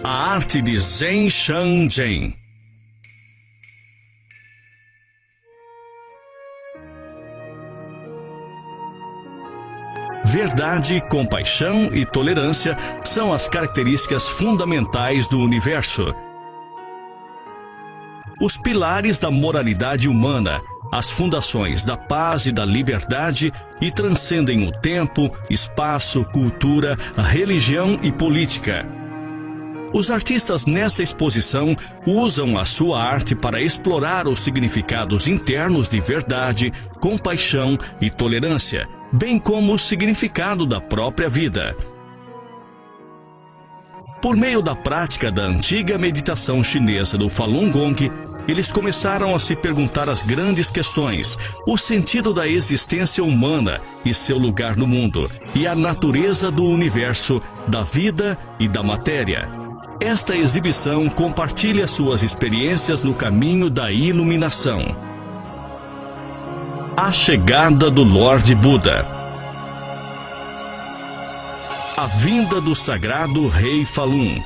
A arte de Zhen Shangzhen. Verdade, compaixão e tolerância são as características fundamentais do universo. Os pilares da moralidade humana, as fundações da paz e da liberdade, e transcendem o tempo, espaço, cultura, religião e política. Os artistas nessa exposição usam a sua arte para explorar os significados internos de verdade, compaixão e tolerância, bem como o significado da própria vida. Por meio da prática da antiga meditação chinesa do Falun Gong, eles começaram a se perguntar as grandes questões, o sentido da existência humana e seu lugar no mundo, e a natureza do universo, da vida e da matéria. Esta exibição compartilha suas experiências no caminho da iluminação. A chegada do Lorde Buda. A vinda do sagrado Rei Falun.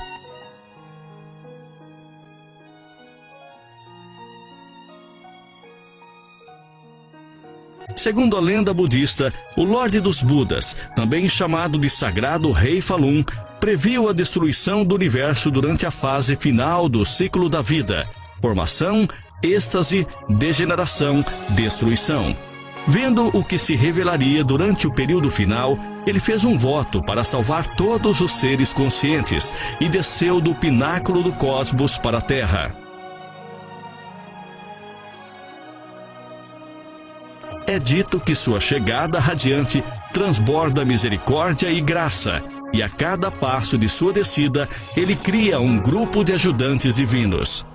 Segundo a lenda budista, o Lorde dos Budas, também chamado de Sagrado Rei Falun, previu a destruição do universo durante a fase final do ciclo da vida: formação, êxtase, degeneração, destruição. Vendo o que se revelaria durante o período final, ele fez um voto para salvar todos os seres conscientes e desceu do pináculo do cosmos para a Terra. É dito que sua chegada radiante transborda misericórdia e graça, e a cada passo de sua descida, ele cria um grupo de ajudantes divinos.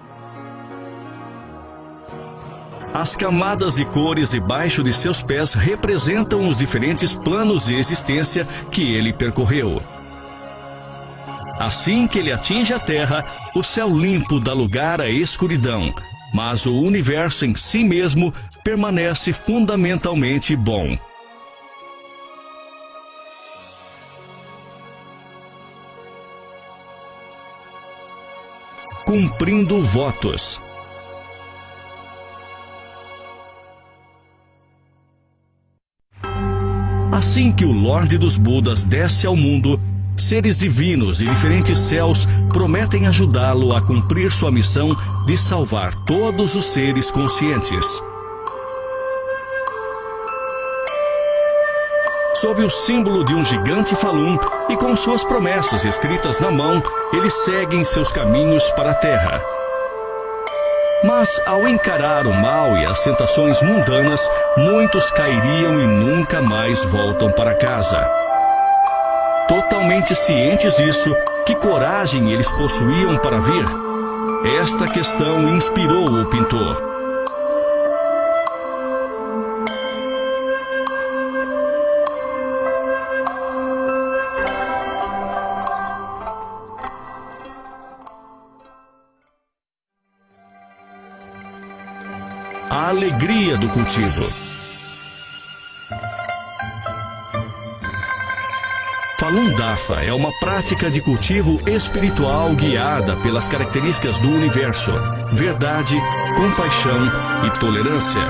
As camadas de cores debaixo de seus pés representam os diferentes planos de existência que ele percorreu. Assim que ele atinge a Terra, o céu limpo dá lugar à escuridão, mas o universo em si mesmo permanece fundamentalmente bom. Cumprindo votos. Assim que o Lorde dos Budas desce ao mundo, seres divinos de diferentes céus prometem ajudá-lo a cumprir sua missão de salvar todos os seres conscientes. Sob o símbolo de um gigante Falun e com suas promessas escritas na mão, eles seguem seus caminhos para a Terra. Mas, ao encarar o mal e as tentações mundanas, muitos cairiam e nunca mais voltam para casa. Totalmente cientes disso, que coragem eles possuíam para vir? Esta questão inspirou o pintor. A alegria do cultivo. Falun Dafa é uma prática de cultivo espiritual guiada pelas características do universo: verdade, compaixão e tolerância.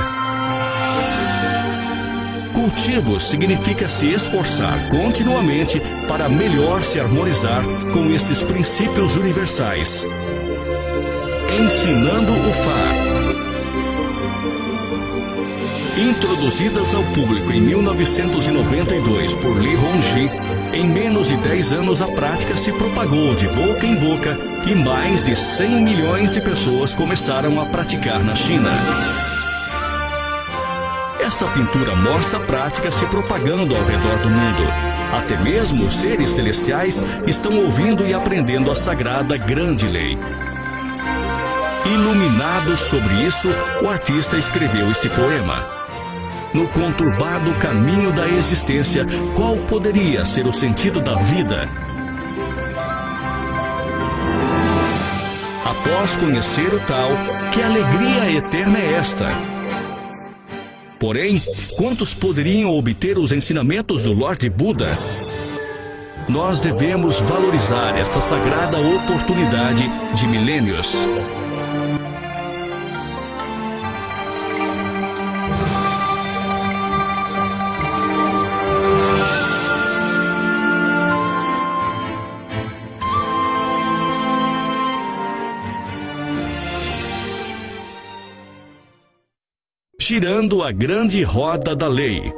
Cultivo significa se esforçar continuamente para melhor se harmonizar com esses princípios universais. Ensinando o Fá. Introduzidas ao público em 1992 por Li Hongzhi, em menos de 10 anos a prática se propagou de boca em boca e mais de 100 milhões de pessoas começaram a praticar na China. Esta pintura mostra a prática se propagando ao redor do mundo. Até mesmo os seres celestiais estão ouvindo e aprendendo a sagrada grande lei. Iluminado sobre isso, o artista escreveu este poema. No conturbado caminho da existência, qual poderia ser o sentido da vida? Após conhecer o tal, que alegria eterna é esta? Porém, quantos poderiam obter os ensinamentos do Lorde Buda? nós devemos valorizar esta sagrada oportunidade de milênios. Girando a grande roda da lei.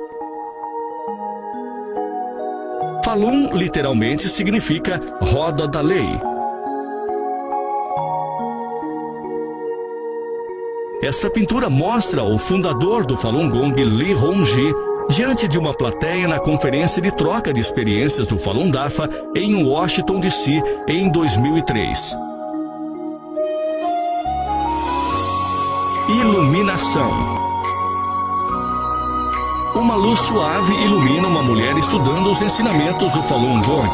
Falun literalmente significa roda da lei. Esta pintura mostra o fundador do Falun Gong, Li Hongzhi, diante de uma plateia na conferência de troca de experiências do Falun Dafa em Washington, D.C., em 2003. Iluminação. Uma luz suave ilumina uma mulher estudando os ensinamentos do Falun Gong.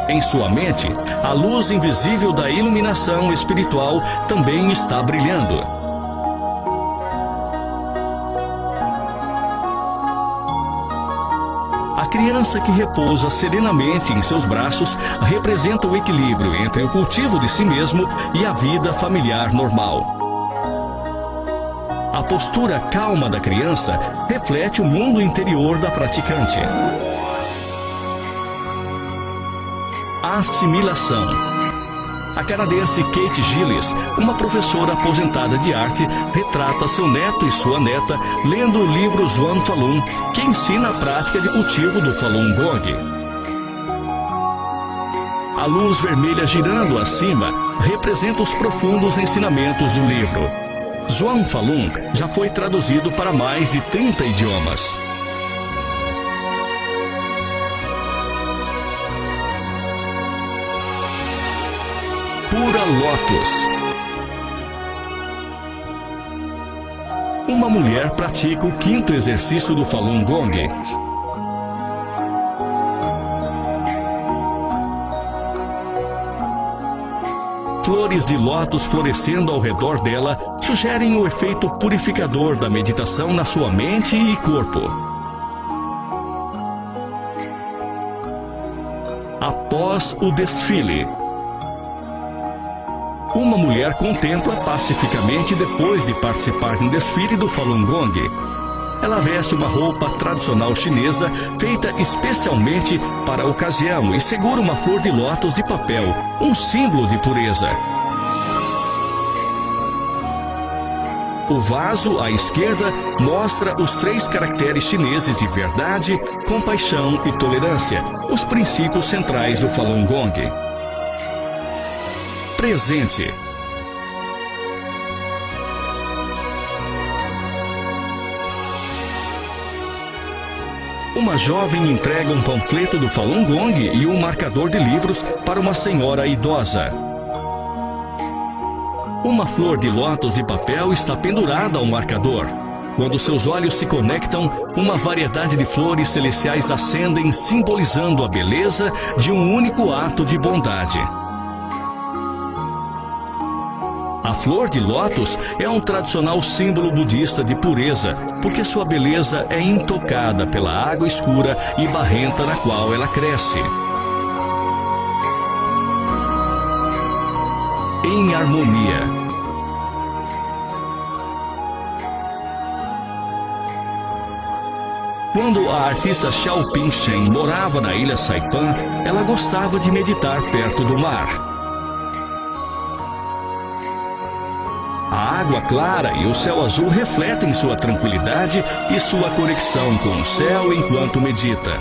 Em sua mente, a luz invisível da iluminação espiritual também está brilhando. A criança que repousa serenamente em seus braços representa o equilíbrio entre o cultivo de si mesmo e a vida familiar normal. A postura calma da criança reflete o mundo interior da praticante. Assimilação. A canadense Kate Gillis, uma professora aposentada de arte, retrata seu neto e sua neta lendo o livro Zhuang Falun, que ensina a prática de cultivo do Falun Gong. A luz vermelha girando acima representa os profundos ensinamentos do livro. Zhuang Falun já foi traduzido para mais de 30 idiomas. Pura Lótus. Uma mulher pratica o 5º exercício do Falun Gong. Flores de lótus florescendo ao redor dela sugerem o efeito purificador da meditação na sua mente e corpo. Após o desfile. Uma mulher contempla pacificamente depois de participar de um desfile do Falun Gong. Ela veste uma roupa tradicional chinesa feita especialmente para a ocasião e segura uma flor de lótus de papel, um símbolo de pureza. O vaso à esquerda mostra os 3 caracteres chineses de verdade, compaixão e tolerância, os princípios centrais do Falun Gong. Presente. Uma jovem entrega um panfleto do Falun Gong e um marcador de livros para uma senhora idosa. Uma flor de lótus de papel está pendurada ao marcador. Quando seus olhos se conectam, uma variedade de flores celestiais acendem, simbolizando a beleza de um único ato de bondade. A flor de lótus é um tradicional símbolo budista de pureza, porque sua beleza é intocada pela água escura e barrenta na qual ela cresce. Em harmonia. Quando a artista Xiaoping Shen morava na ilha Saipan, ela gostava de meditar perto do mar. A água clara e o céu azul refletem sua tranquilidade e sua conexão com o céu enquanto medita.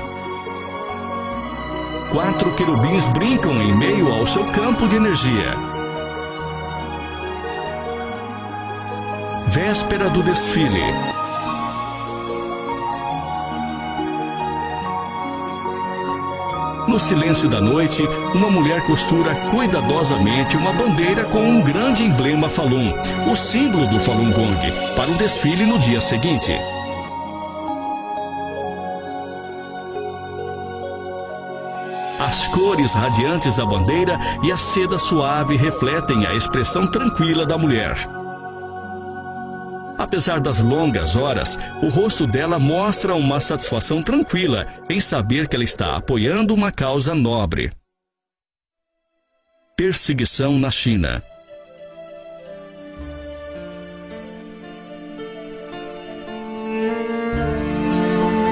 4 querubins brincam em meio ao seu campo de energia. Véspera do desfile. No silêncio da noite, uma mulher costura cuidadosamente uma bandeira com um grande emblema Falun, o símbolo do Falun Gong, para o desfile no dia seguinte. As cores radiantes da bandeira e a seda suave refletem a expressão tranquila da mulher. A Apesar das longas horas, o rosto dela mostra uma satisfação tranquila em saber que ela está apoiando uma causa nobre. Perseguição na China.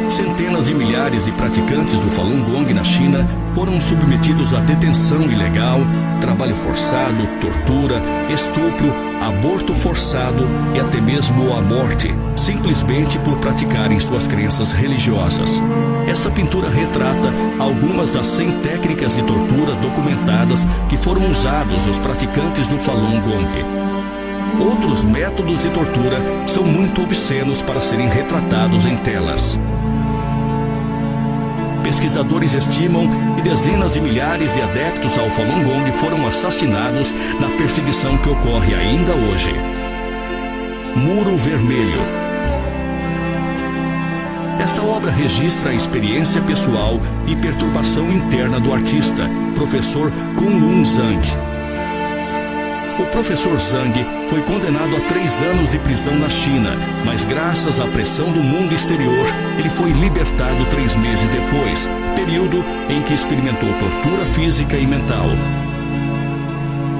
Centenas de milhares de praticantes do Falun Gong na China foram submetidos a detenção ilegal, trabalho forçado, tortura, estupro, aborto forçado e até mesmo a morte, simplesmente por praticarem suas crenças religiosas. Esta pintura retrata algumas das 100 técnicas de tortura documentadas que foram usados os praticantes do Falun Gong. Outros métodos de tortura são muito obscenos para serem retratados em telas. Pesquisadores estimam que dezenas de milhares de adeptos ao Falun Gong foram assassinados na perseguição que ocorre ainda hoje. Muro Vermelho. Esta obra registra a experiência pessoal e perturbação interna do artista, professor Kunlun Zhang. O professor Zhang foi condenado a 3 anos de prisão na China, mas graças à pressão do mundo exterior, ele foi libertado 3 meses depois, período em que experimentou tortura física e mental.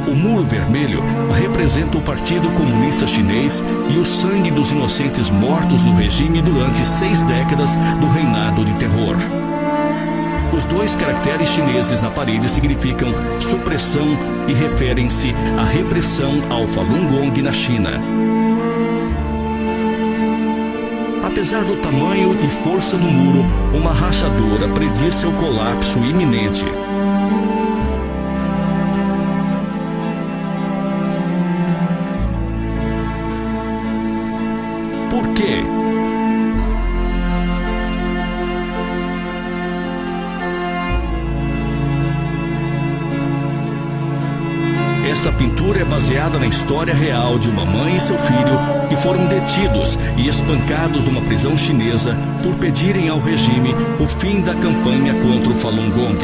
O Muro Vermelho representa o Partido Comunista Chinês e o sangue dos inocentes mortos no regime durante 6 décadas do reinado de terror. Os 2 caracteres chineses na parede significam supressão e referem-se à repressão ao Falun Gong na China. Apesar do tamanho e força do muro, uma rachadura prediz seu colapso iminente. Por quê? Esta pintura é baseada na história real de uma mãe e seu filho que foram detidos e espancados numa prisão chinesa por pedirem ao regime o fim da campanha contra o Falun Gong.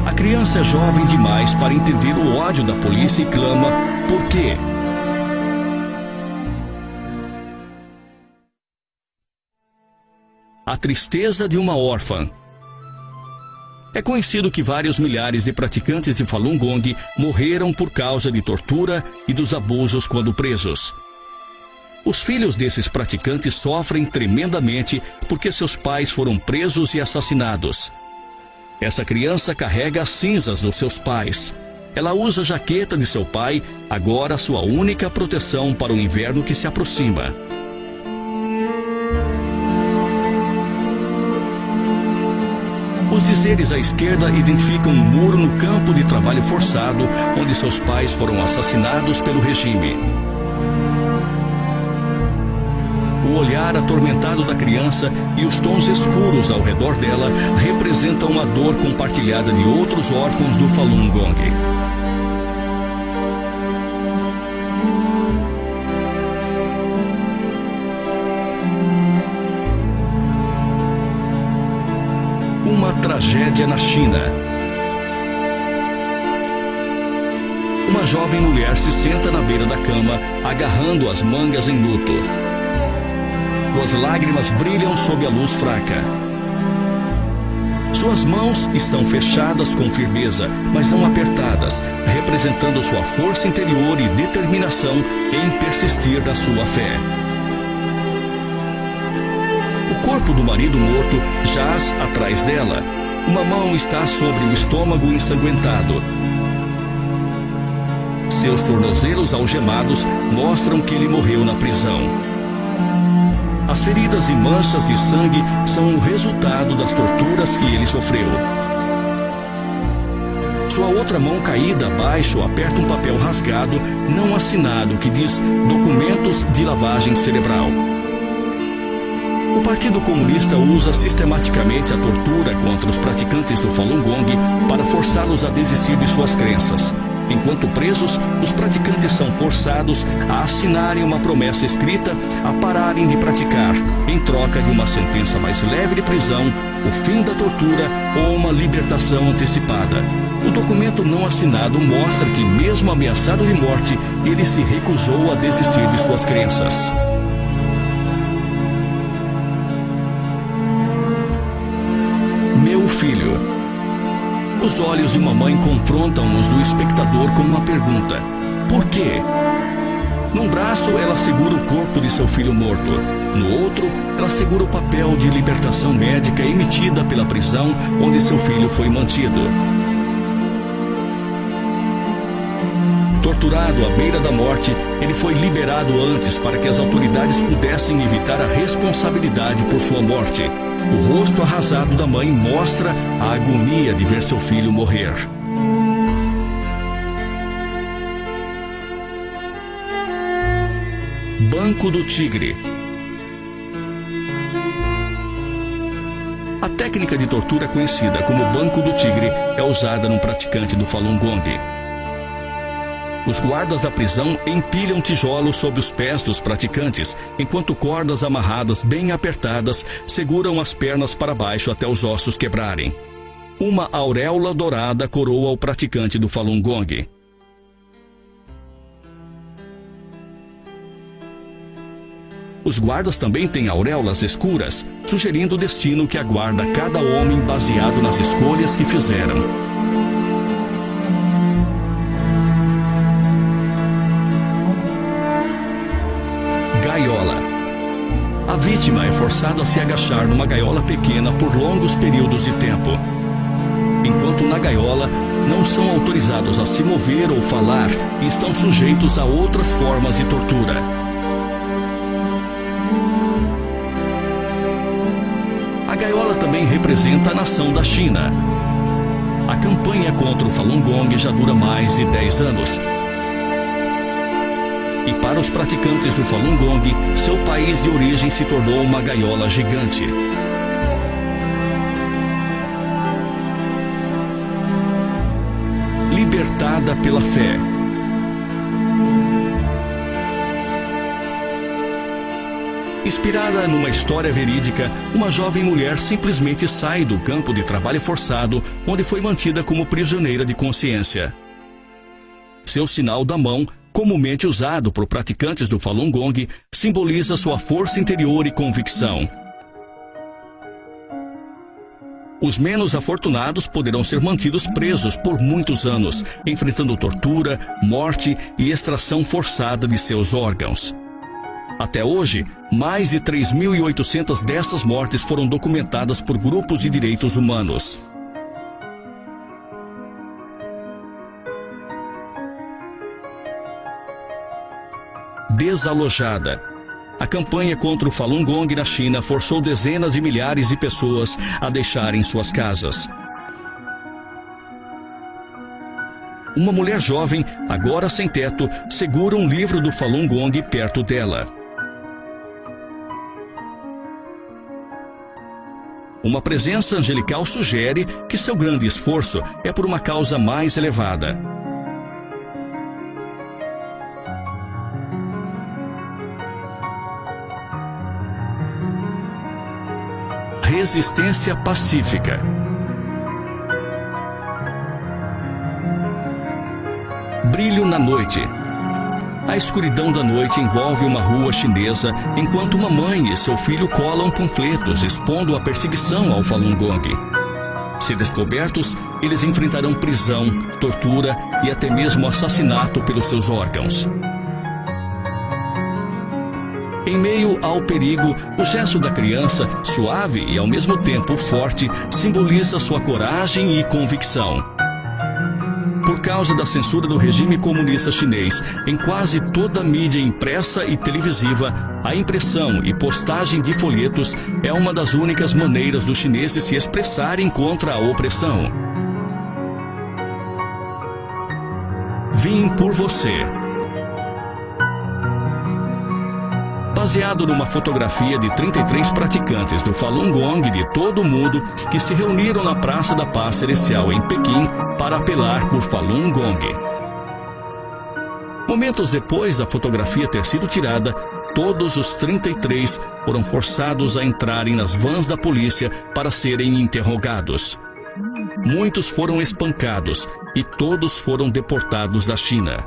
A criança é jovem demais para entender o ódio da polícia e clama: por quê? A tristeza de uma órfã. É conhecido que vários milhares de praticantes de Falun Gong morreram por causa de tortura e dos abusos quando presos. Os filhos desses praticantes sofrem tremendamente porque seus pais foram presos e assassinados. Essa criança carrega as cinzas dos seus pais. Ela usa a jaqueta de seu pai, agora sua única proteção para o inverno que se aproxima. Os dizeres à esquerda identificam um muro no campo de trabalho forçado, onde seus pais foram assassinados pelo regime. O olhar atormentado da criança e os tons escuros ao redor dela representam a dor compartilhada de outros órfãos do Falun Gong. Uma tragédia na China. Uma jovem mulher se senta na beira da cama, agarrando as mangas em luto. Suas lágrimas brilham sob a luz fraca. Suas mãos estão fechadas com firmeza, mas não apertadas, representando sua força interior e determinação em persistir na sua fé. O corpo do marido morto jaz atrás dela. Uma mão está sobre o estômago ensanguentado. Seus tornozelos algemados mostram que ele morreu na prisão. As feridas e manchas de sangue são o resultado das torturas que ele sofreu. Sua outra mão caída abaixo aperta um papel rasgado, não assinado, que diz documentos de lavagem cerebral. O Partido Comunista usa sistematicamente a tortura contra os praticantes do Falun Gong para forçá-los a desistir de suas crenças. Enquanto presos, os praticantes são forçados a assinarem uma promessa escrita a pararem de praticar, em troca de uma sentença mais leve de prisão, o fim da tortura ou uma libertação antecipada. O documento não assinado mostra que, mesmo ameaçado de morte, ele se recusou a desistir de suas crenças. Meu filho. Os olhos de uma mãe confrontam os do espectador com uma pergunta: por quê? Num braço, ela segura o corpo de seu filho morto. No outro, ela segura o papel de libertação médica emitida pela prisão onde seu filho foi mantido. Torturado à beira da morte, ele foi liberado antes para que as autoridades pudessem evitar a responsabilidade por sua morte. O rosto arrasado da mãe mostra a agonia de ver seu filho morrer. Banco do Tigre. A técnica de tortura conhecida como Banco do Tigre é usada num praticante do Falun Gong. Os guardas da prisão empilham tijolos sob os pés dos praticantes, enquanto cordas amarradas bem apertadas seguram as pernas para baixo até os ossos quebrarem. Uma auréola dourada coroa o praticante do Falun Gong. Os guardas também têm auréolas escuras, sugerindo o destino que aguarda cada homem baseado nas escolhas que fizeram. Gaiola. A vítima é forçada a se agachar numa gaiola pequena por longos períodos de tempo. Enquanto na gaiola, não são autorizados a se mover ou falar e estão sujeitos a outras formas de tortura. A gaiola também representa a nação da China. A campanha contra o Falun Gong já dura mais de 10 anos. E para os praticantes do Falun Gong, seu país de origem se tornou uma gaiola gigante. Libertada pela fé. Inspirada numa história verídica, uma jovem mulher simplesmente sai do campo de trabalho forçado, onde foi mantida como prisioneira de consciência. Seu sinal da mão, comumente usado por praticantes do Falun Gong, simboliza sua força interior e convicção. Os menos afortunados poderão ser mantidos presos por muitos anos, enfrentando tortura, morte e extração forçada de seus órgãos. Até hoje, mais de 3.800 dessas mortes foram documentadas por grupos de direitos humanos. Desalojada. A campanha contra o Falun Gong na China forçou dezenas de milhares de pessoas a deixarem suas casas. Uma mulher jovem, agora sem teto, segura um livro do Falun Gong perto dela. Uma presença angelical sugere que seu grande esforço é por uma causa mais elevada. Resistência pacífica. Brilho na noite. A escuridão da noite envolve uma rua chinesa, enquanto uma mãe e seu filho colam panfletos expondo a perseguição ao Falun Gong. Se descobertos, eles enfrentarão prisão, tortura e até mesmo assassinato pelos seus órgãos. Em meio ao perigo, o gesto da criança, suave e ao mesmo tempo forte, simboliza sua coragem e convicção. Por causa da censura do regime comunista chinês, em quase toda a mídia impressa e televisiva, a impressão e postagem de folhetos é uma das únicas maneiras dos chineses se expressarem contra a opressão. Vim por você. Baseado numa fotografia de 33 praticantes do Falun Gong de todo o mundo que se reuniram na Praça da Paz Celestial em Pequim para apelar por Falun Gong. Momentos depois da fotografia ter sido tirada, todos os 33 foram forçados a entrarem nas vans da polícia para serem interrogados. Muitos foram espancados e todos foram deportados da China.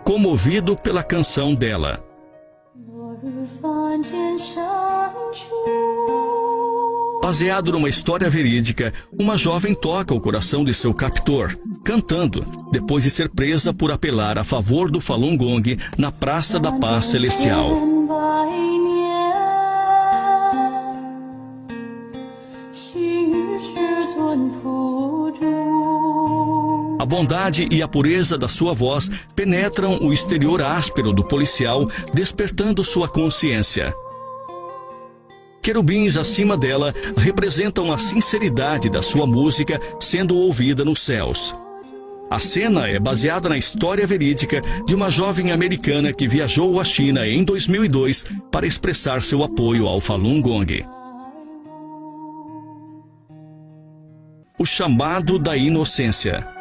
Comovido pela canção dela. Baseado numa história verídica, uma jovem toca o coração de seu captor, cantando, depois de ser presa por apelar a favor do Falun Gong na Praça da Paz Celestial. A bondade e a pureza da sua voz penetram o exterior áspero do policial, despertando sua consciência. Querubins acima dela representam a sinceridade da sua música sendo ouvida nos céus. A cena é baseada na história verídica de uma jovem americana que viajou à China em 2002 para expressar seu apoio ao Falun Gong. O chamado da inocência.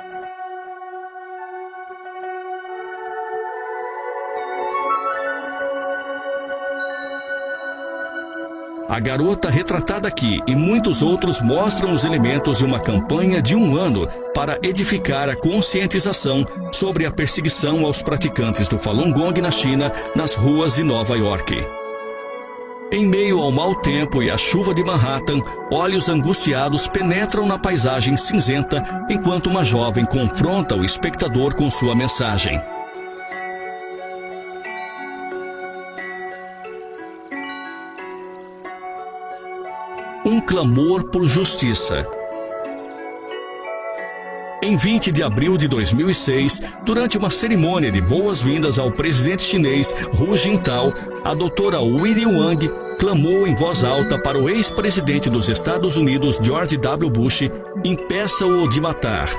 A garota retratada aqui e muitos outros mostram os elementos de uma campanha de 1 ano para edificar a conscientização sobre a perseguição aos praticantes do Falun Gong na China, nas ruas de Nova York. Em meio ao mau tempo e à chuva de Manhattan, olhos angustiados penetram na paisagem cinzenta enquanto uma jovem confronta o espectador com sua mensagem. Um clamor por justiça. Em 20 de abril de 2006, durante uma cerimônia de boas-vindas ao presidente chinês Hu Jintao, a doutora Willy Wang clamou em voz alta para o ex-presidente dos Estados Unidos, George W. Bush, impeça-o de matar.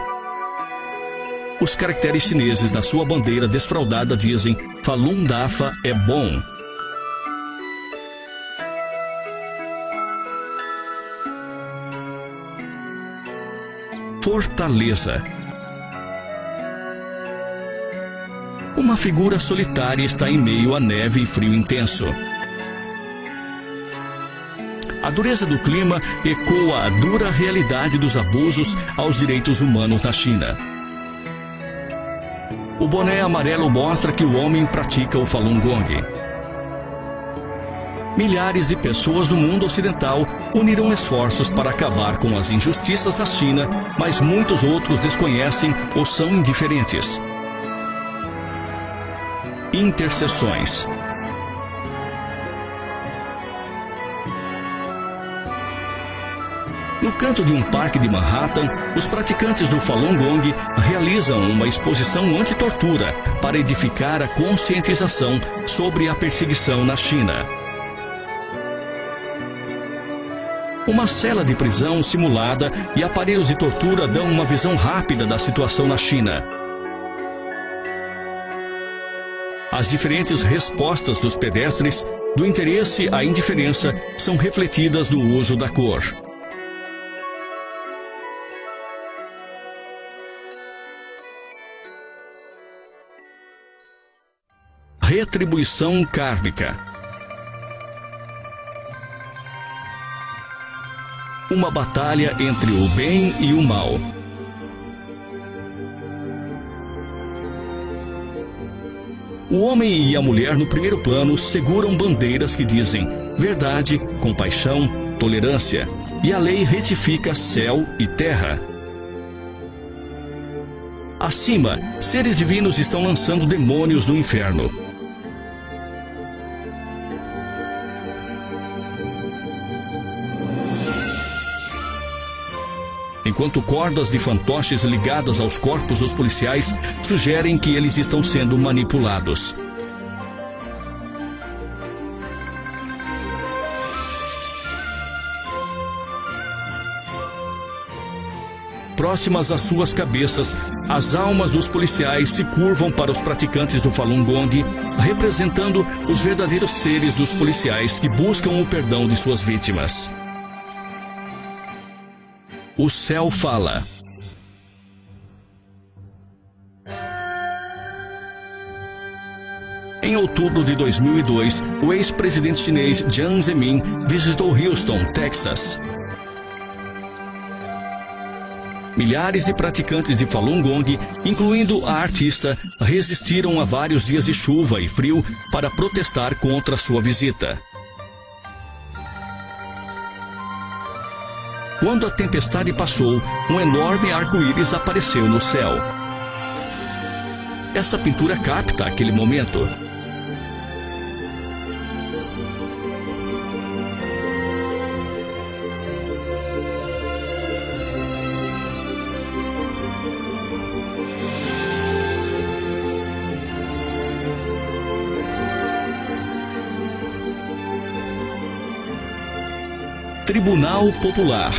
Os caracteres chineses na sua bandeira desfraldada dizem: Falun Dafa é bom. Fortaleza. Uma figura solitária está em meio à neve e frio intenso. A dureza do clima ecoa a dura realidade dos abusos aos direitos humanos na China. O boné amarelo mostra que o homem pratica o Falun Gong. Milhares de pessoas do mundo ocidental uniram esforços para acabar com as injustiças na China, mas muitos outros desconhecem ou são indiferentes. Intercessões. No canto de um parque de Manhattan, os praticantes do Falun Gong realizam uma exposição anti-tortura para edificar a conscientização sobre a perseguição na China. Uma cela de prisão simulada e aparelhos de tortura dão uma visão rápida da situação na China. As diferentes respostas dos pedestres, do interesse à indiferença, são refletidas no uso da cor. Retribuição kármica. Uma batalha entre o bem e o mal. O homem e a mulher no primeiro plano seguram bandeiras que dizem verdade, compaixão, tolerância, e a lei retifica céu e terra. Acima, seres divinos estão lançando demônios no inferno. Enquanto cordas de fantoches ligadas aos corpos dos policiais sugerem que eles estão sendo manipulados. Próximas às suas cabeças, as almas dos policiais se curvam para os praticantes do Falun Gong, representando os verdadeiros seres dos policiais que buscam o perdão de suas vítimas. O céu fala. outubro de 2002, o ex-presidente chinês Jiang Zemin visitou Houston, Texas. Milhares de praticantes de Falun Gong, incluindo a artista, resistiram a vários dias de chuva e frio para protestar contra sua visita. Quando a tempestade passou, um enorme arco-íris apareceu no céu. Essa pintura capta aquele momento. Tribunal Popular.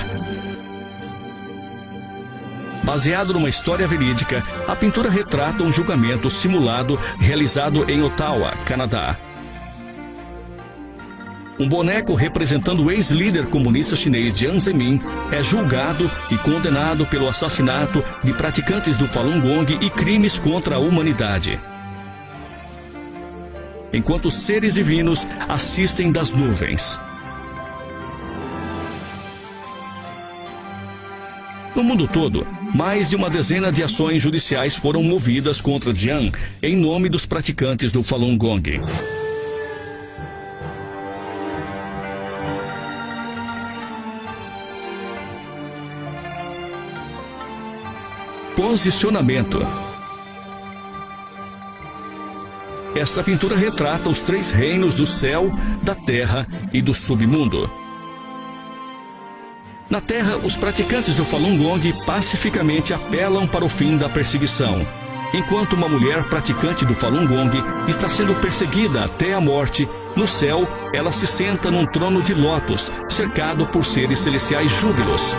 Baseado numa história verídica, a pintura retrata um julgamento simulado realizado em Ottawa, Canadá. Um boneco representando o ex-líder comunista chinês Jiang Zemin é julgado e condenado pelo assassinato de praticantes do Falun Gong e crimes contra a humanidade. Enquanto seres divinos assistem das nuvens. No mundo todo, mais de uma dezena de ações judiciais foram movidas contra Jiang em nome dos praticantes do Falun Gong. Posicionamento. Esta pintura retrata os três reinos do céu, da terra e do submundo. Na Terra, os praticantes do Falun Gong pacificamente apelam para o fim da perseguição, enquanto uma mulher praticante do Falun Gong está sendo perseguida até a morte. No céu, ela se senta num trono de lótus, cercado por seres celestiais júbilos.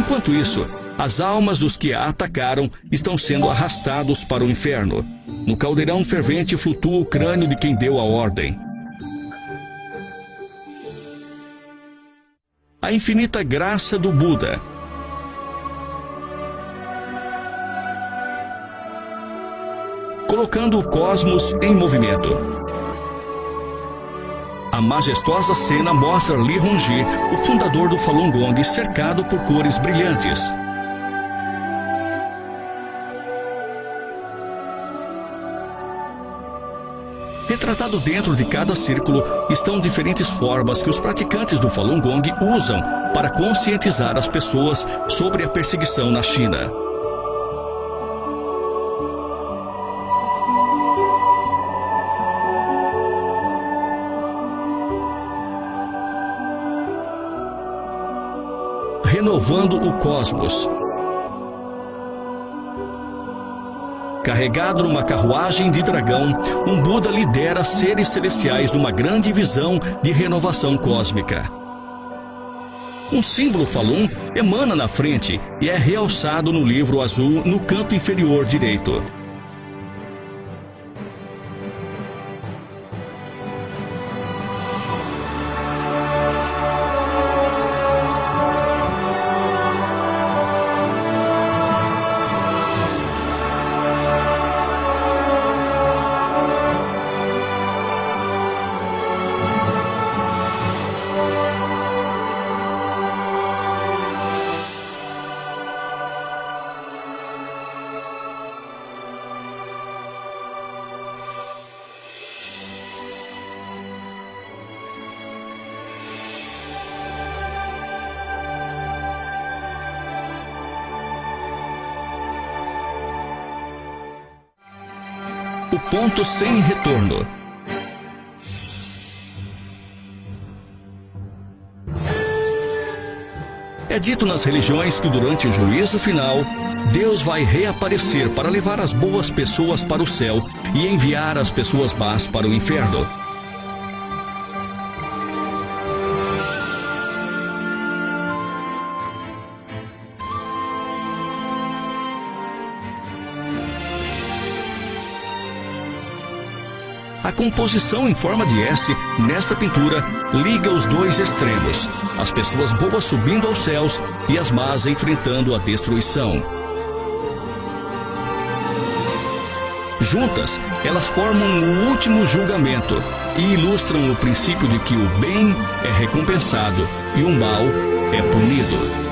Enquanto isso, as almas dos que a atacaram estão sendo arrastados para o inferno. No caldeirão fervente flutua o crânio de quem deu a ordem. A infinita graça do Buda. Colocando o cosmos em movimento. A majestosa cena mostra Li Hongzhi, o fundador do Falun Gong, cercado por cores brilhantes. Retratado dentro de cada círculo estão diferentes formas que os praticantes do Falun Gong usam para conscientizar as pessoas sobre a perseguição na China. Renovando o cosmos. Carregado numa carruagem de dragão, um Buda lidera seres celestiais numa grande visão de renovação cósmica. Um símbolo Falun emana na frente e é realçado no livro azul no canto inferior direito. O ponto sem retorno. É dito nas religiões que durante o juízo final, Deus vai reaparecer para levar as boas pessoas para o céu e enviar as pessoas más para o inferno. A composição em forma de S, nesta pintura, liga os dois extremos, as pessoas boas subindo aos céus e as más enfrentando a destruição. Juntas, elas formam o último julgamento e ilustram o princípio de que o bem é recompensado e o mal é punido.